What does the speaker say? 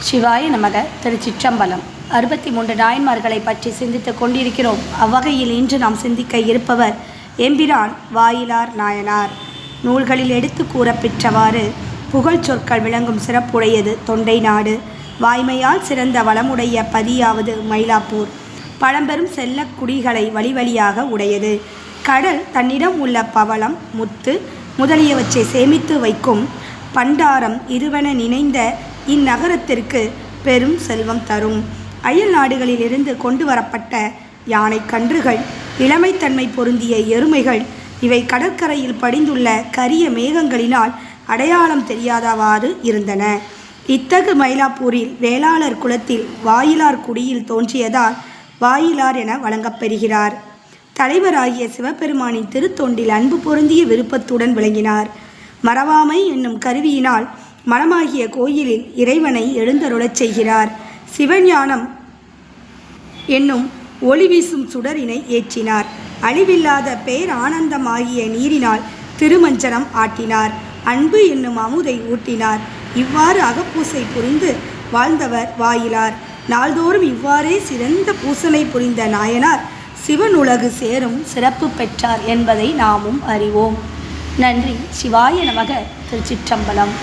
சிவாய நமக. திருச்சிற்றம்பலம். 63 நாயன்மார்களை பற்றி சிந்தித்துக் கொண்டிருக்கிறோம். அவ்வகையில் இன்று நாம் சிந்திக்க இருப்பவர் எம்பிரான் வாயிலார் நாயனார். நூல்களில் எடுத்து கூறப்பெற்றவாறு புகழ் சொற்கள் விளங்கும் சிறப்புடையது தொண்டை நாடு. வாய்மையால் சிறந்த வளமுடைய பதியாவது மயிலாப்பூர். பழம்பெரும் செல்ல குடிகளை வழி வழியாக உடையது. கடல் தன்னிடம் உள்ள பவளம் முத்து முதலியவற்றை சேமித்து வைக்கும் பண்டாரம் இதுவென நினைந்த இந்நகரத்திற்கு பெரும் செல்வம் தரும். அயல் நாடுகளிலிருந்து கொண்டு வரப்பட்ட யானை கன்றுகள், இளமைத்தன்மை பொருந்திய எருமைகள் இவை கடற்கரையில் படிந்துள்ள கரிய மேகங்களினால் அடையாளம் தெரியாதவாறு இருந்தன. இத்தகு மயிலாப்பூரில் வேளாளர் குலத்தில் வாயிலார் குடியில் தோன்றியதால் வாயிலார் என வழங்கப்பெறுகிறார். தலைவராகிய சிவபெருமானின் திருத்தொண்டில் அன்பு பொருந்திய விருப்பத்துடன் விளங்கினார். மறவாமை என்னும் கருவியினால் மனமாகிய கோயிலில் இறைவனை எழுந்தருளச் செய்கிறார். சிவஞானம் என்னும் ஒளி வீசும் சுடரினை ஏற்றினார். அழிவில்லாத பேர் ஆனந்தமாகிய நீரினால் திருமஞ்சனம் ஆட்டினார். அன்பு என்னும் அமுதை ஊட்டினார். இவ்வாறு அகப்பூசை புரிந்து வாழ்ந்தவர் வாயிலார். நாள்தோறும் இவ்வாறே சிறந்த பூசனை புரிந்த நாயனார் சிவனுலகு சேரும் சிறப்பு பெற்றார் என்பதை நாமும் அறிவோம். நன்றி. சிவாய நமக. திருச்சிற்றம்பலம்.